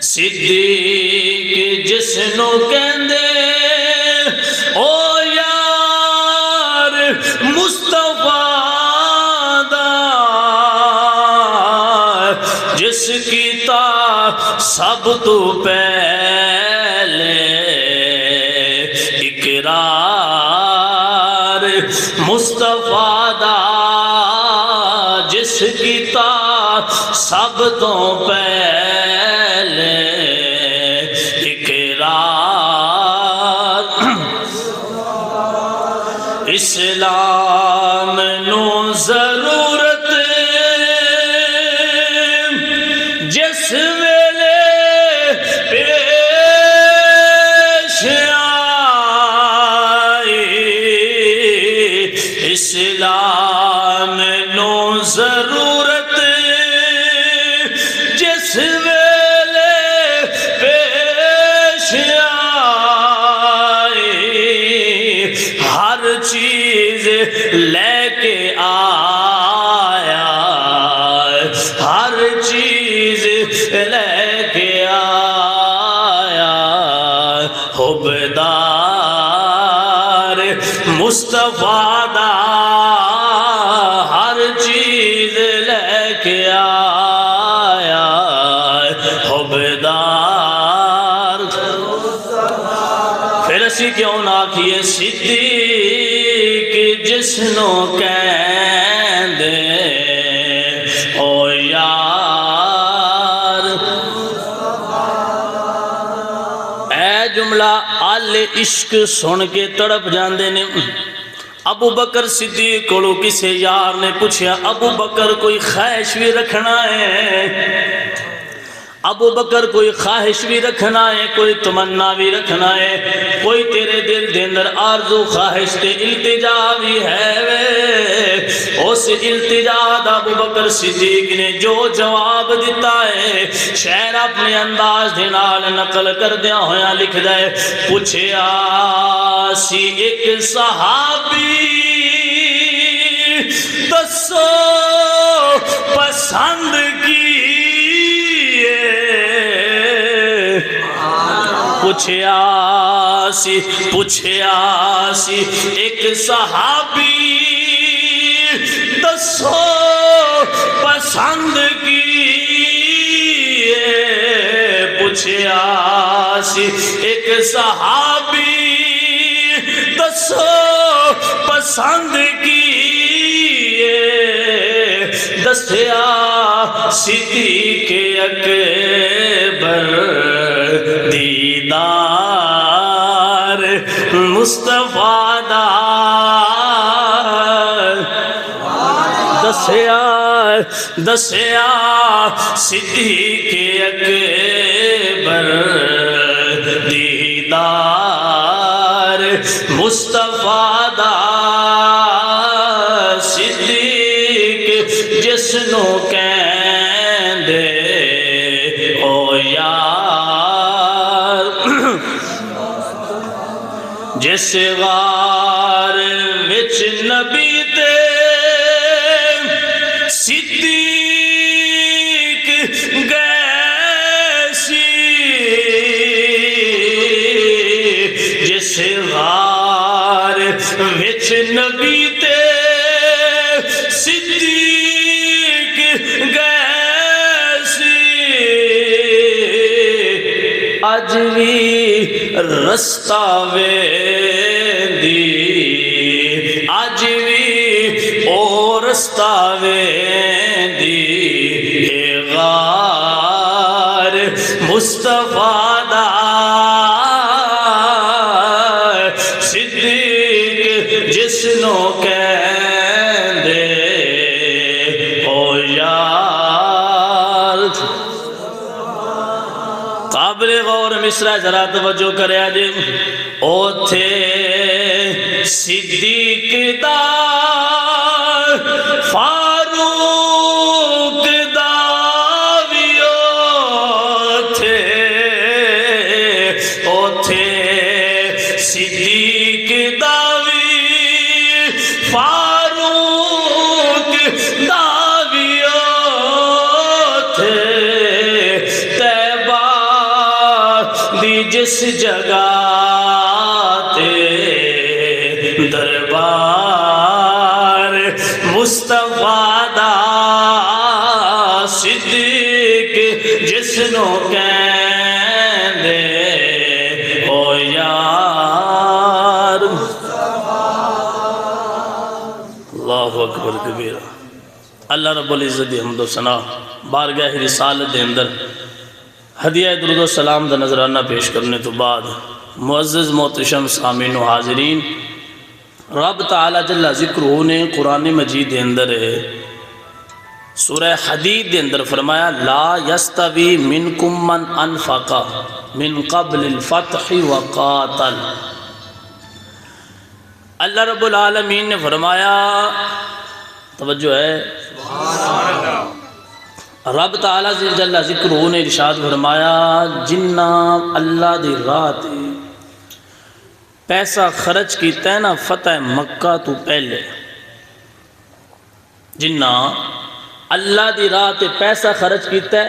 صدیق جس نو کہندے او یار مصطفیٰ دا، جس کیتا سب تو پہلے اقرار مصطفیٰ دا، جس کیتا سب تو پہلے اقرار اسلام نو ضرورت جس ویلے پیش آئی، اسلام نو ضرورت جس ویلے پیش آئی، ہر چیز لے کے آیا، ہر چیز لے کے آیا، حبدار مصطفیٰ دا، ہر چیز لے کے آیا، حبدار پھر اسی کیوں نہ کیے صدیق جس نو کہندے او یار، اے جملہ آل عشق سن کے تڑپ جاندے نے۔ ابو بکر صدیق کو کسے یار نے پوچھا ابو بکر کوئی خواہش بھی رکھنا ہے؟ ابو بکر کوئی خواہش بھی رکھنا ہے، کوئی تمنا بھی رکھنا ہے، کوئی تیرے دل دے اندر آرزو خواہش تے التجا بھی ہے وے؟ اس التجا دا ابو بکر صدیق نے جو جواب دیتا ہے شعر اپنے انداز دے نال نقل کر دیا ہویا لکھ دے، پوچھیا سی ایک صحابی دسو پسند کی، پوچھیا سی ایک صحابی دسو پسند کی، پوچھیا سی ایک صحابی دسو پسند کی، دسیا صدیق اکبر دیدار مصطفیٰ دا، دسیا صدیق اکبر دیدار مصطفیٰ دا، صدیق جس نو کہندے او یار، جس غار وچ نبی تے صدیق گئے سی، جس غار وچ نبی تے صدیق گئے سی، اج بھی رستہ ویندی، اج بھی او رستہ ویندی، اے غار مصطفیٰ دا، صدیق جس نو کہندے او یار۔ قابل غور مصرع ذرا توجہ کرے جی، اوتھے صدیق دا فاروق دا وی اوتھے، اوتھے صدیق دا وی فاروق دا وی اوتھے، طیبہ دی جس جگہ تے دربار مصطفیٰ دا صدیق جس نو کہندے او یار اللہ اکبر کبیرہ۔ اللہ رب العزت دی حمد و ثنا بارگاہ رسالت دے اندر ہدیہ درود و سلام دا نظرانہ پیش کرنے تو بعد معزز محتشم سامعین و حاضرین، رب تعالی جل ذکرہ نے قرآن مجید دے اندر سورہ حدید دے اندر فرمایا لا یستوی منکم من انفق من قبل الفتح وقاتل۔ اللہ رب العالمین نے فرمایا، توجہ ہے، رب تعالیٰ جل ذکرہ نے ارشاد فرمایا جنہ اللہ دی راہ تے پیسہ خرچ کیتا ہے نا فتح مکہ تو پہلے، جنہ اللہ دی راہ تے پیسہ خرچ کیتا ہے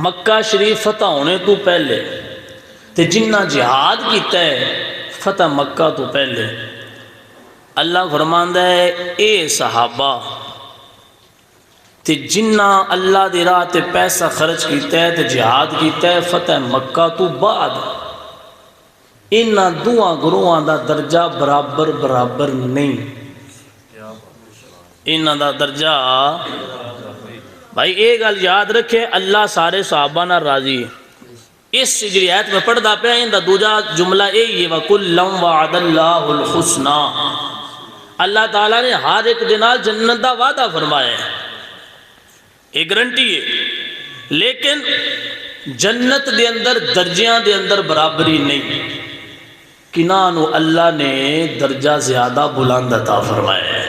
مکہ شریف فتح ہونے تو پہلے، تے جنہ جہاد کیتا ہے فتح مکہ تو پہلے، اللہ فرماندا ہے اے صحابہ تے جنہ اللہ دی راہ تے پیسہ خرچ کیتا ہے تے جہاد کیتا ہے فتح مکہ تو بعد، انہاں دوہاں گروہاں دا درجہ برابر نہیں، انہاں دا درجہ بھائی ایک گل یاد رکھے، اللہ سارے صحابہ نہ راضی ہے۔ اس جڑی آیت میں پڑھدا پیا ان دا دوجا جملہ یہی ہے وَكُلًّا وَعَدَ اللَّهُ الْحُسْنَى، اللہ تعالیٰ نے ہر ایک دے نال جنت دا وعدہ فرمایا ہے، ایک گارنٹی ہے، لیکن جنت دے اندر درجیاں دے اندر برابری نہیں، کنانو اللہ نے درجہ زیادہ بلند عطا فرمایا ہے۔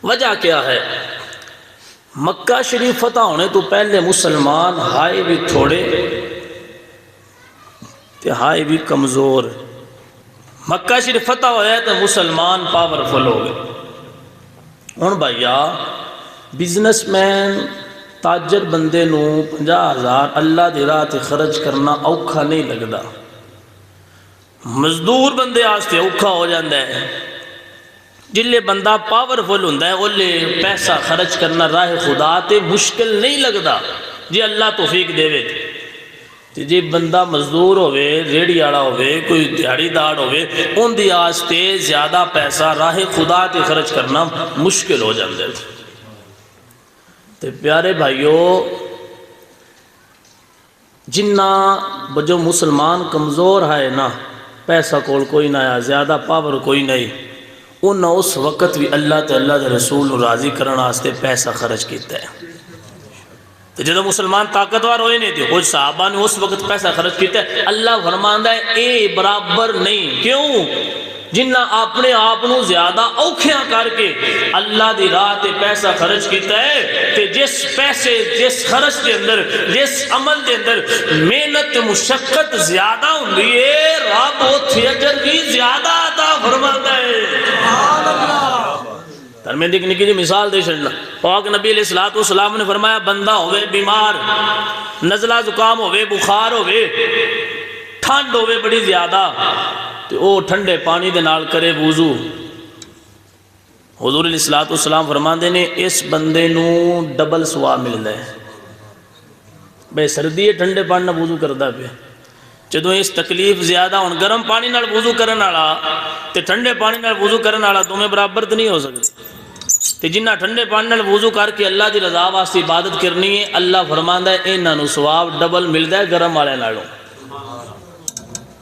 وجہ کیا ہے؟ مکہ شریف فتح ہونے تو پہلے مسلمان ہائے بھی تھوڑے تے ہائے بھی کمزور، مکہ شریف فتح ہویا ہے تو مسلمان پاورفل ہو گئے۔ ہن بھائیا بزنس مین تاجر بندے نو 50,000 اللہ دی راہ تے خرچ کرنا اوکھا نہیں لگدا، مزدور بندے آستے اوکھا ہو جاندہ ہے، جلے بندہ پاورفل ہوندہ ہے اولے پیسہ خرچ کرنا راہ خدا تے مشکل نہیں لگدا جی اللہ توفیق دے وے تے جی بندہ مزدور ہوئے، ریڑی آڑا ہوئے، کوئی دیہڑی دار ہوئے، ان دی آستے زیادہ پیسہ راہ خدا تے خرچ کرنا مشکل ہو جاندہ ہے۔ تے پیارے بھائیو جنہ جو مسلمان کمزور ہے نا، پیسہ کول کوئی نہ آیا، زیادہ پاور کوئی نہیں، انہاں اس وقت بھی اللہ تے اللہ دے رسول راضی کرنا آستے پیسہ خرچ کیتا ہے۔ تو جدو مسلمان طاقتوار ہوئے نہیں تھے، کچھ صحابہ نے اس وقت پیسہ خرچ کیتا ہے، اللہ فرماندا ہے اے برابر نہیں، کیوں؟ جنہ اپنے آپنوں زیادہ اوکھیاں کر کے اللہ دی راہ تے پیسہ خرچ کیتا ہے، تے جس پیسے جس خرچ دے اندر جس عمل دے اندر محنت مشقت زیادہ ہوندی ہے، رب اوتھے اجر بھی زیادہ عطا فرماندا ہے۔ تر میں دیکھنے کی مثال دے چھڑنا، پاک نبی علیہ السلام نے فرمایا بندہ ہوئے بیمار، نزلہ زکام ہوئے، بخار ہوئے، ٹھنڈ ہوئے بڑی زیادہ، تو او ٹھنڈے پانی دے نال کرے وضو، حضور علیہ السلام فرماندے نے اس بندے نو ڈبل ثواب ملدا ہے۔ بے سردی ہے ٹھنڈے پانی نال وضو کردا پیا، جدوں اس تکلیف زیادہ ہون گرم پانی نال وضو کرن والا تے ٹھنڈے پانی نال وضو کرن والا دوویں برابر تے نہیں ہو سکدے، تے جنہ ٹھنڈے پانی نال وضو کر کے اللہ دی رضا واسطے عبادت کرنی ہے، اللہ فرماندا ہے انہاں نو ثواب ڈبل ملدا ہے گرم والے نالوں۔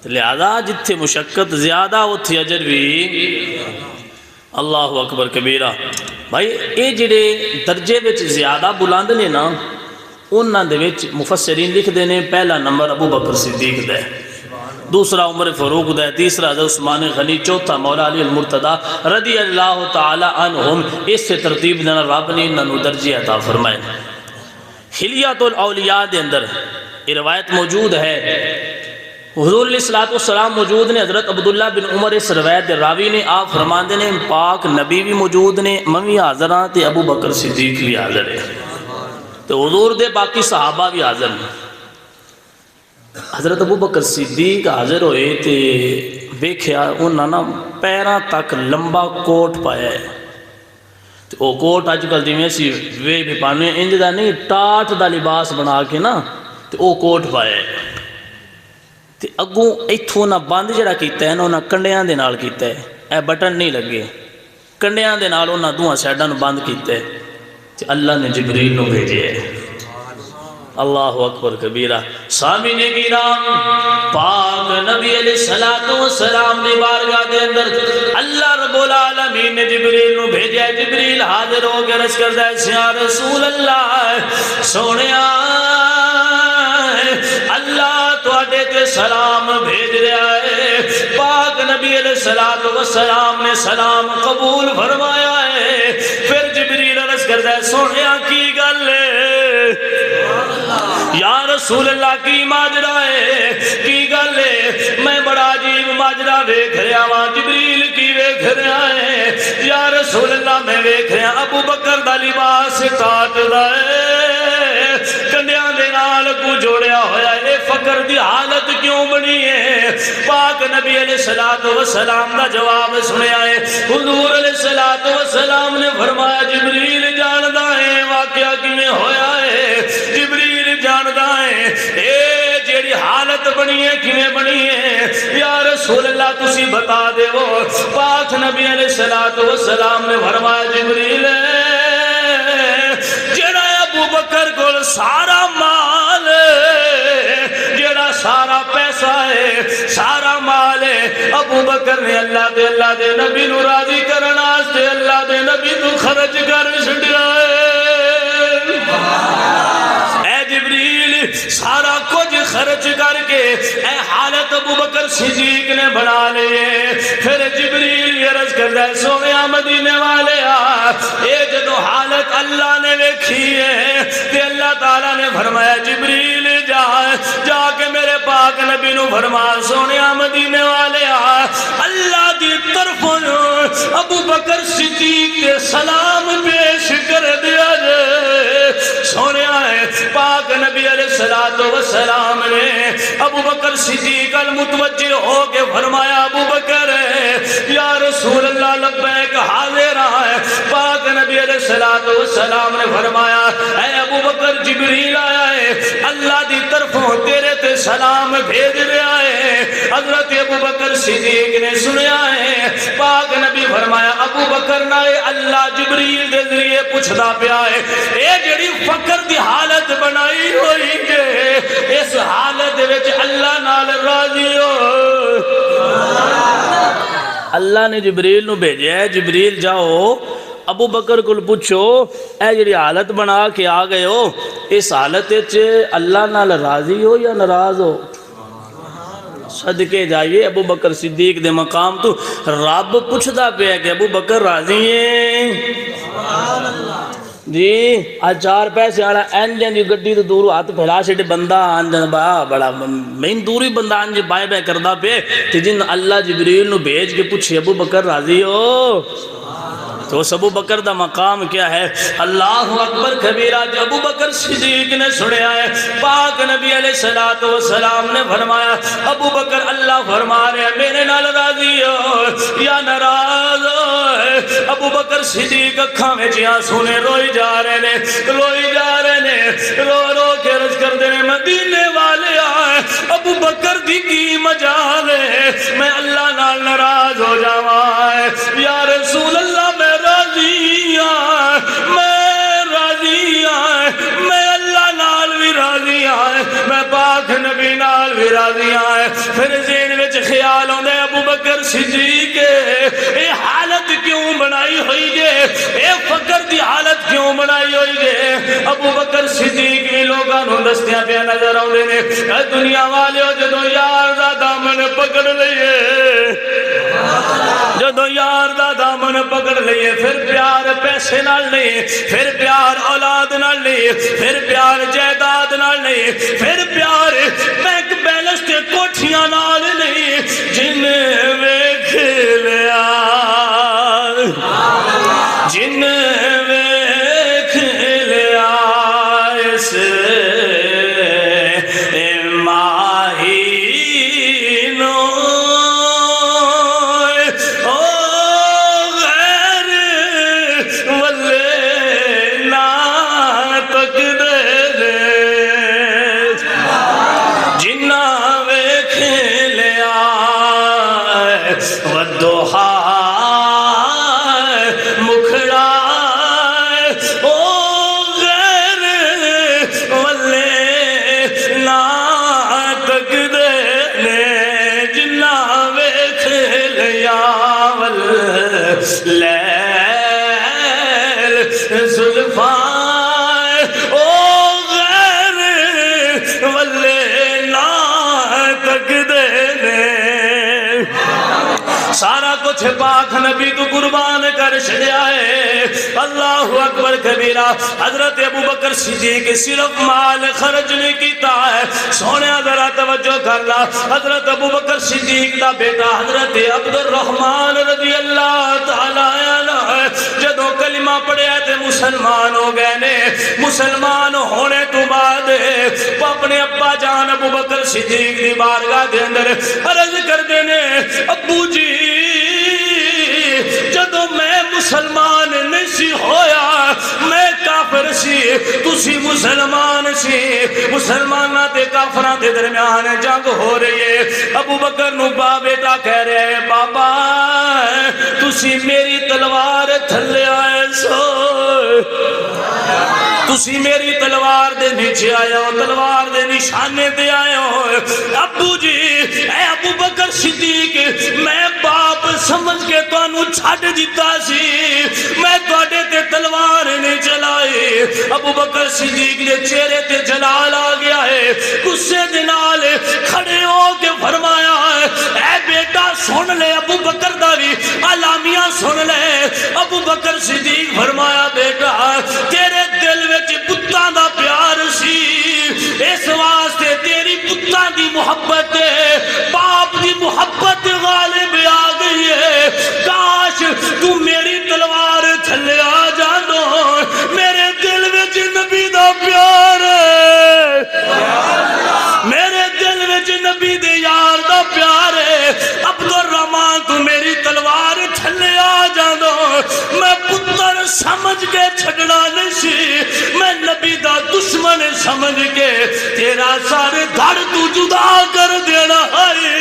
لہذا جتھے مشقت زیادہ اتھے اجر بھی، اللہ اکبر کبیرہ۔ بھائی اے جڑے درجے وچ زیادہ بلند نے نا، انہاں دے وچ مفسرین لکھ دے نے پہلا نمبر ابو بکر صدیق دے، دوسرا عمر فاروق دے، تیسرا حضرت عثمان غنی، چوتھا مولا علی المرتضی رضی اللہ تعالی عنہم۔ اس سے ترتیب دینا رب نے انہاں نو درجے عطا فرمائے۔ حلیۃ الاولیاء دے اندر یہ روایت موجود ہے، حضور علیہ السلام موجود نے، حضرت عبداللہ بن عمر اس روایت دے راوی نے، آپ فرماندے نے پاک نبی بھی موجود نے، میں بھی حاضر ہاں تے ابو بکر صدیق بھی حاضر ہے، تو حضور دے باقی صحابہ بھی حاضر ہیں۔ حضرت ابو بکر صدیق حاضر ہوئے تے ویکھیا انہاں نا پیراں تک لمبا کوٹ پایا ہے تے او کوٹ اج کل جویں اسی وے بھی پانے انج دا نہیں ٹاٹ دا لباس بنا کے نا تے او کوٹ پایا ہے تے اگوں ایتھوں نہ بند جڑا کیتا ہے نا انہاں کنڈیاں دے نال کیتا ہے اے بٹن نہیں لگے کنڈیاں دے نال انہاں دوہاں سائیڈاں نوں بند کیتا ہے تے اللہ نے جبریل نوں بھیجیا ہے اللہ اکبر کبیرہ سامعین کرام پاک نبی علیہ السلام دی بارگاہ دے اندر اللہ رب العالمین نے جبریل نو بھیجا ہے جبریل حاضر ہو کے عرض کردا ہے یا رسول اللہ سونیا اللہ تواڈے تے سلام بھیج رہا ہے پاک نبی علیہ السلام نے سلام قبول فرمایا ہے پھر جبریل عرض کردا ہے سونیا کی گل ہے یا رسول اللہ کی ماجرا ہے کی گل ہے میں بڑا عجیب ماجرا ویکھ رہا ہاں جبریل کی ویکھ رہا ہے یا رسول اللہ میں ویکھ رہا ابو بکر دا لباس ٹاٹدا ہے کنڈیاں دے نال کو جوڑیا ہویا ہے فقر دی حالت کیوں بنی ہے پاک نبی علیہ السلام دا جواب سنیا ہے حضور علیہ السلام نے فرمایا جبریل جاندا ہے واقعہ کیویں ہویا ہے جبریل جاندا ہے اے جیڑی حالت بنی ہے کیویں بنی ہے یا رسول اللہ تسی بتا دیو پاک نبی علیہ السلام نے فرمایا جبریل جیڑا ابو بکر کول سارا مال جیڑا سارا پیسہ ہے سارا مال ہے ابو بکر نے اللہ دے نبی نو راضی کرن واسطے اللہ دے نبی تو خرچ کر چھڈیا ہے سارا کچھ خرچ کر کے اے حالت ابو بکر صدیق نے بنا لیے پھر جبریل عرض کردا ہے سونیا مدینے والے اے جدو حالت اللہ نے ویکھی ہے تے اللہ تعالیٰ نے فرمایا جبریل جا کے میرے پاک نبی نو فرما سونیا مدینے والے اللہ دی طرفوں ابو بکر صدیق کے سلام پیش کر دیا جائے سونیا ہے پاک نبی علیہ السلام نے ابو بکر صدیق المتوجہ ہو کے فرمایا ابو بکر یا رسول اللہ لبیک حاضر ہے پاک نبی علیہ السلام نے فرمایا اے ابو بکر جبریل آیا ہے اللہ دی طرفوں تیرے تے سلام بھیج رہا ہے حضرت ابو بکر صدیق نے سنیا ہے پاک نبی فرمایا ابو بکر نہ اللہ جبریل دے ذریعے پوچھدا پیا ہے اے جڑی فقر دی حالت بنائی ہوئی ہے اس حالت وچ اللہ نال راضی ہو اللہ نے جبریل نو بھیجا ہے جبریل جاؤ ابو بکر کو پوچھو اے جڑی حالت بنا کے آ گئے ہو اس حالت وچ اللہ نال راضی ہو یا ناراض ہو صدقے جائیے ابو بکر صدیق دے مقام تو رب پوچھدا پیا کہ ابو بکر راضی ہیں جی آج 4 پیسے والا انجن دی گڈی تو دور ہاتھ پھیلا چھڈے بندہ انجن بڑا مین دوری بندہ انج بائے بائے کردا پے تے جن اللہ جبریل نو بھیج کے پوچھے ابو بکر راضی ہو تو اس ابو بکر دا مقام کیا ہے اللہ اکبر کبیرہ جو ابو بکر صدیق نے سنیا ہے پاک نبی علیہ السلام نے فرمایا ابو بکر اللہ فرما رہے ہیں میرے نال راضی ہو یا ناراض ہو ابو بکر صدیق اکھاں وچ آنسو نے روئی جا رہے نے رو رو کے عرض کر دے مدینے والے آئے ابو بکر دی کی مجال ہے میں اللہ نال ناراض ہو جاواں یا رسول اللہ میں راضی میں اللہ نال بھی راضی میں پاک نبی نال بھی راضی پھر ذہن وچ خیال ہوندے ابو بکر صدیق اے حالت کیوں بنائی ہوئی جے اے فقر دی حالت کیوں بنائی ہوئی جے ابو بکر صدیق بھی لوگاں نوں دستیاں پیا نظر آوندے نے دنیا والے جدوں یار دا دامن پکڑ لئیے جدو یار دا دامن پکڑ لئیے پھر پیار پیسے نال نہیں پھر پیار اولاد نال نہیں پھر پیار جائیداد نال نہیں پھر پیار بینک بیلنس تے کوٹھیاں نال نہیں جن ویکھ لیا جن ویکھ لیا اس ماہ کچھ پاک نبی تو قربان کر چھڑیا ہے. اللہ اکبر کبیرہ. حضرت ابو بکر صدیق صرف مال خرچ نہیں کیتا ہے. سونے ذرا توجہ کر لا. حضرت ابو بکر صدیق دا بیٹا حضرت عبد الرحمن رضی اللہ تعالیٰ عنہ جدو کلمہ پڑھیا تے مسلمان ہو گئے نے. مسلمان ہونے تو بعد اپنے ابا جان ابو بکر صدیق دی بارگاہ دے اندر عرض کر دینے ابو جی جدو میں مسلمان نہیں سی ہویا میں کافر سی تسی مسلمان سی مسلمانہ تے کافران تے درمیان جنگ ہو رہی ہے. ابو بکر نو با بیٹا کہہ رہے ہیں بابا تسی میری تلوار تھلے آئے سو تسی میری تلوار دے نیچے آئے ہو تلوار دے نشانے دے آئے ہو. ابو جی اے ابو بکر صدیق میں باپ سمجھ کے تو انہوں چھٹ جیتا سی میں توڑے تے تلوار نہیں چلائی. ابو بکر صدیق نے چہرے تے جلال آ گیا ہے. غصے دنال کھڑے ہو کے فرمایا ہے اے بیٹا سن لے ابو بکر داوی علامیاں سن لے. ابو بکر صدیق فرمایا بیٹا تیرے دل میں پتاں دا پیار سی اس واسطے تیری پتاں دی محبت باپ دی محبت غالب آ گئی ہے. کاش تو میری تلوار تھلے آ جانو میرے دل میں نبی دا پیار ہے میرے دل میں نبی دے یار دا پیار ہے. عبد الرحمن تو میری تلوار تھلے آ جانو میں پتر سمجھ کے چھڑنا نہیں سی میں نبی دا دشمن سمجھ کے تیرا سارے دھڑ تو جدا کر دینا ہے.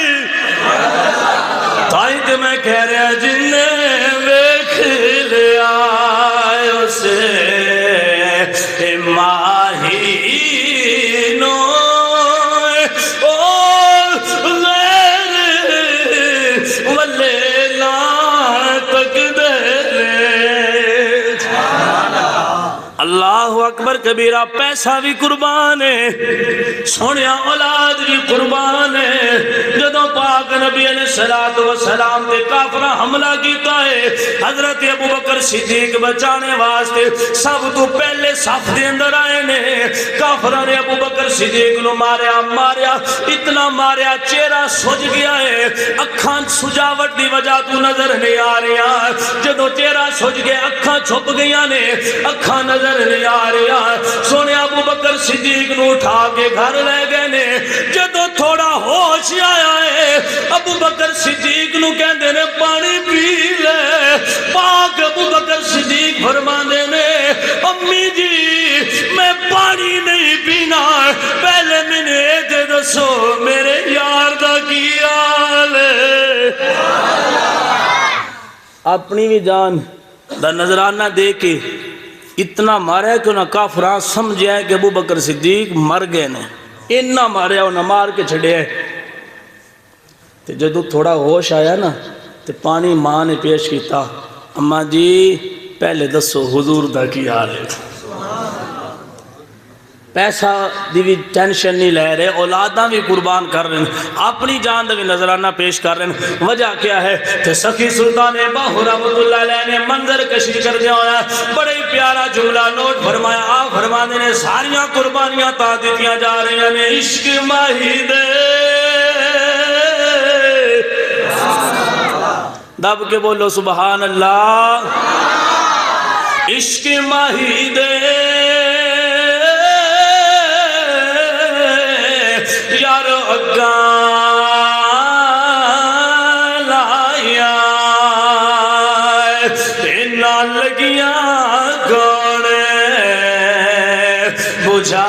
تائیں تے میں کہہ رہا جن نے ویکھ لیا اسے ماہی نو اللہ اکبر کبیرہ. پیسہ بھی قربان ہے سونیا اولاد بھی قربان ہے. جدو پاک نبی علیہ السلام تے کافرہ حملہ کیتا ہے حضرت ابو بکر صدیق بچانے واسطے سب تو پہلے صف دے اندر آئے نے. کافرہ نے ابو بکر صدیق نو ماریا اتنا ماریا چہرہ سج گیا ہے. اکھاں سجاوٹ دی وجہ تو نظر نہیں آ رہا. جدو چہرہ سج گیا اکھاں چھپ گیا نے اکھاں نظر نہیں آ رہا. سونے ابو بکر صدیق نو اٹھا کے گھر لے گئے نے. جدو تھوڑا ہوش آیا ہے ابو بکر صدیق نو کہندے نے پانی پی لے. پاک ابو بکر صدیق فرماندے نے امی جی میں پانی نہیں پینا پہلے میں دے دسو میرے یار دا کی حال ہے. اپنی بھی جان دا نظرانہ دے کے اتنا مارا ہے کہ انہاں کافران سمجھے ہیں کہ ابو بکر صدیق مر گئے نے. اتنا مارا انہاں مار کے چھڑے ہیں. تے جدو تھوڑا ہوش آیا نا تے پانی ماں نے پیش کیتا اماں جی پہلے دسو حضور دا کی حال ہے. پیسہ دی بھی ٹینشن نہیں لے رہے اولاداں بھی قربان کر رہے ہیں اپنی جان دا بھی نظرانہ پیش کر رہے ہیں. وجہ کیا ہے کہ سخی سلطان باہو رحمت اللہ علیہ نے منظر کشی کر دیا ہویا بڑے پیارا جملہ نوٹ فرمایا. آپ فرمانے نے ساریاں قربانیاں تا دیتیاں جا رہی ہیں عشق ماہی دے دب کے بولو سبحان اللہ. عشق ماہی دے یار اگاں لایا اینا لگیاں گوڑے بجھا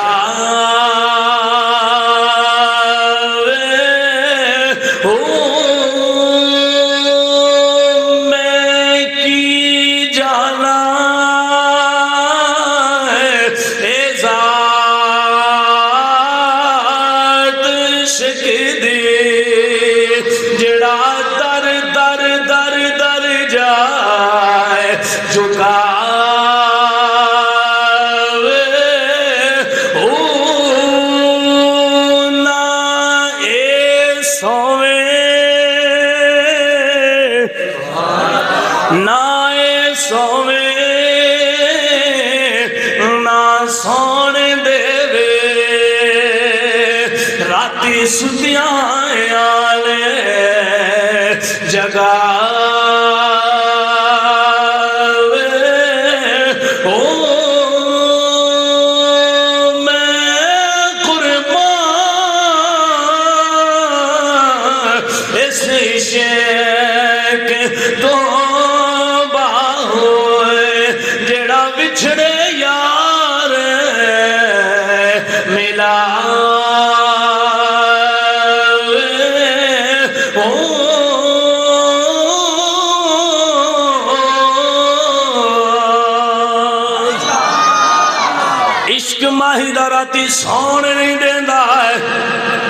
راتی ستیاں آلے جگہ سون نہیں دیندہ ہے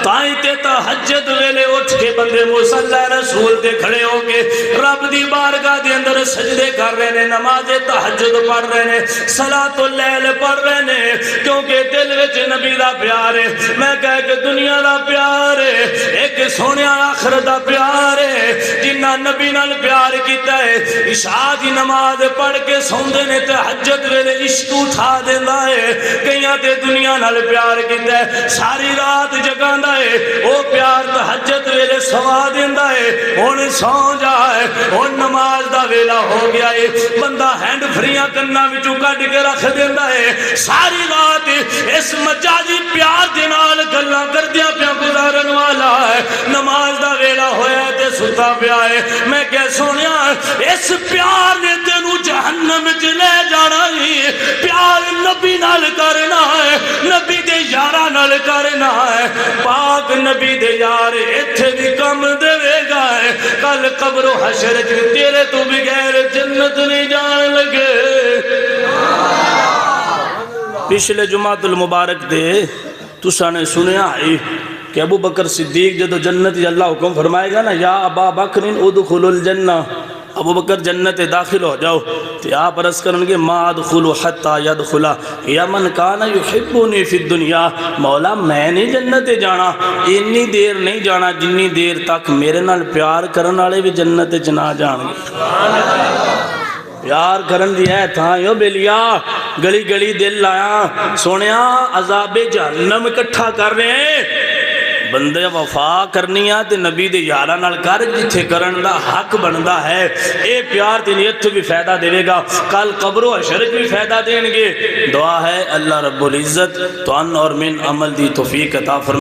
تائیں تے تہجد ویلے اٹھ کے بندے مصلی رسول دے کھڑے ہو کے رب دی بارگاہ دے اندر سجدے کر رہے نے نماز تہجد پڑھ رہے نے صلاۃ اللیل پڑھ رہے نے کیونکہ دل وچ نبی دا پیار ہے میں کہہ کہ دنیا دا پیار ہے ایک سونیا آخرت دا پیار ہے جنہ نبی نال پیار کیتا ہے عشاء دی نماز پڑھ کے سوندے نے تہجد ویلے عشق اٹھا دیندا ہے کئیاں تے دنیا نال پیار کیتا ہے ساری رات جگاندا ہے او پیار تہجد ویلے سوا دیندا ہے ہن سو جائے ہن نماز دا ویلا ہو گیا ہے بندہ ہینڈ فریاں کناں وچوں کڈ کے رکھ دیندا ہے ساری رات اس مجازی پیار دے نال گلاں کردیاں پیا گزارن والا ہے نماز دا ویلا ہویا تے ستا پیا ہے میں کہ سونیا اس پیار نے تینوں جہنم وچ لے جانا ہے پیار نبی نال کرنا ہے نبی دے یاراں نال کرنا ہے پاک نبی دے یار ایتھے بھی کم دے گا ہے کل قبر و حشر تیرے تو بغیر جنت نہیں جان لگے پچھلے جمعۃ المبارک دے تساں نے سنیا ہے کہ ابو بکر صدیق جدو جنت اللہ حکم فرمائے گا نا یا ابا بکر ادخل الجنہ ابو بکر جنت داخل ہو جاؤ تو آپ عرض کریں گے ما ادخلو حتی یدخلا یا من کانا یحبونی فی الدنیا مولا میں نہیں جنت جانا انی دیر نہیں جانا جنی دیر تک میرے نال پیار کرن والے بھی جنت نہ جان گے پیار کرن دی ہے تھا یو بیلیا گلی گلی دل آیا سونیا عذاب جہنم اکٹھا کر رہے ہیں بندے وفا کرنی ہے تے نبی دے یاراں نال کر جتھے کرن دا حق بندا ہے اے پیار تے نیت بھی فائدہ دے گا کل قبر و حشر بھی فائدہ دیں گے دعا ہے اللہ رب العزت تو ان اور من عمل دی توفیق عطا فرمائے